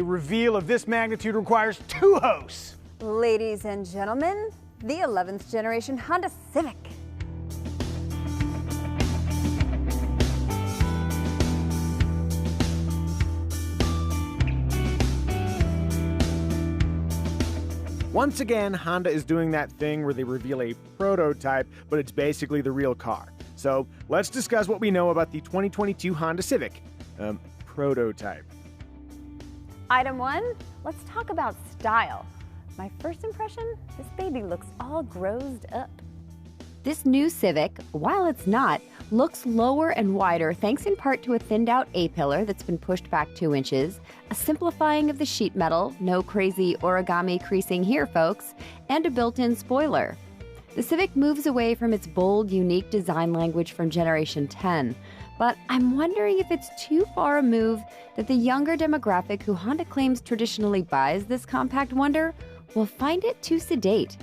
reveal of this magnitude requires 2 hosts. Ladies and gentlemen, the 11th generation Honda Civic. Once again, Honda is doing that thing where they reveal a prototype, but it's basically the real car. So let's discuss what we know about the 2022 Honda Civic prototype. Item 1, let's talk about style. My first impression, this baby looks all grossed up. This new Civic, while it's not, looks lower and wider thanks in part to a thinned-out A-pillar that's been pushed back 2 inches, a simplifying of the sheet metal, no crazy origami creasing here, folks, and a built-in spoiler. The Civic moves away from its bold, unique design language from Generation 10, but I'm wondering if it's too far a move that the younger demographic who Honda claims traditionally buys this compact wonder will find it too sedate.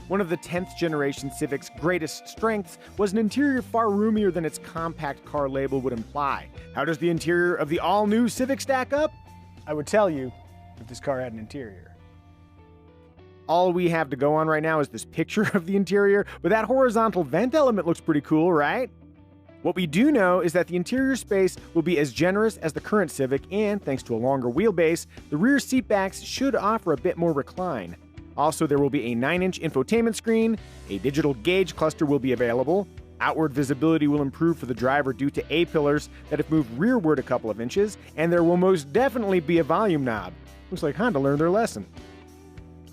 One of the 10th generation Civic's greatest strengths was an interior far roomier than its compact car label would imply. How does the interior of the all-new Civic stack up? I would tell you if this car had an interior. All we have to go on right now is this picture of the interior, but that horizontal vent element looks pretty cool, right? What we do know is that the interior space will be as generous as the current Civic, and thanks to a longer wheelbase, the rear seatbacks should offer a bit more recline. Also, there will be a 9-inch infotainment screen, a digital gauge cluster will be available, outward visibility will improve for the driver due to A-pillars that have moved rearward a couple of inches, and there will most definitely be a volume knob. Looks like Honda learned their lesson.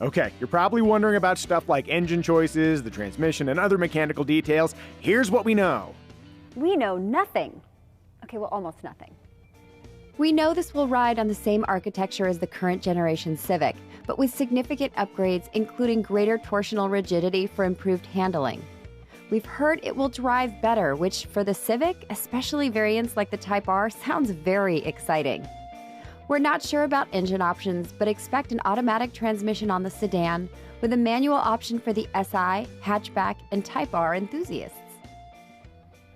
Okay, you're probably wondering about stuff like engine choices, the transmission, and other mechanical details. Here's what we know. We know nothing. Okay, well, almost nothing. We know this will ride on the same architecture as the current generation Civic, but with significant upgrades, including greater torsional rigidity for improved handling. We've heard it will drive better, which for the Civic, especially variants like the Type R, sounds very exciting. We're not sure about engine options, but expect an automatic transmission on the sedan with a manual option for the SI, hatchback, and Type R enthusiasts.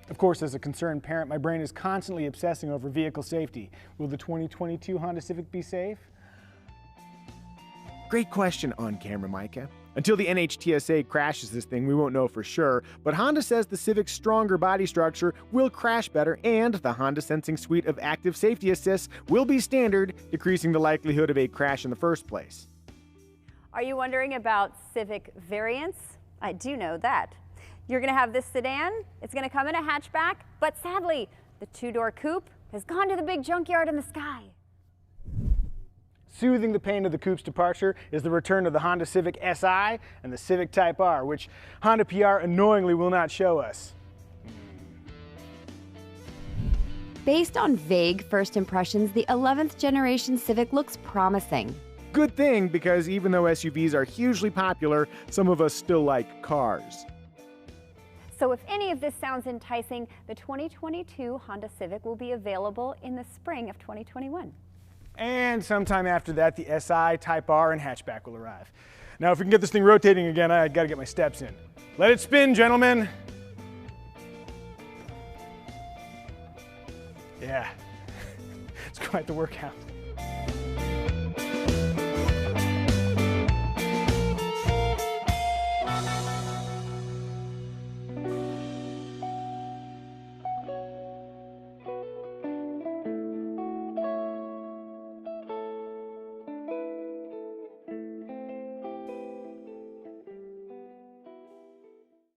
Of course, as a concerned parent, my brain is constantly obsessing over vehicle safety. Will the 2022 Honda Civic be safe? Great question on camera, Micah. Until the NHTSA crashes this thing, we won't know for sure, but Honda says the Civic's stronger body structure will crash better, and the Honda Sensing suite of active safety assists will be standard, decreasing the likelihood of a crash in the first place. Are you wondering about Civic variants? I do know that. You're going to have this sedan, it's going to come in a hatchback, but sadly, the 2-door coupe has gone to the big junkyard in the sky. Soothing the pain of the coupe's departure is the return of the Honda Civic Si and the Civic Type R, which Honda PR annoyingly will not show us. Based on vague first impressions, the 11th generation Civic looks promising. Good thing, because even though SUVs are hugely popular, some of us still like cars. So if any of this sounds enticing, the 2022 Honda Civic will be available in the spring of 2021. And sometime after that, the SI, Type R, and hatchback will arrive. Now, if we can get this thing rotating again, I gotta get my steps in. Let it spin, gentlemen. Yeah, it's quite the workout.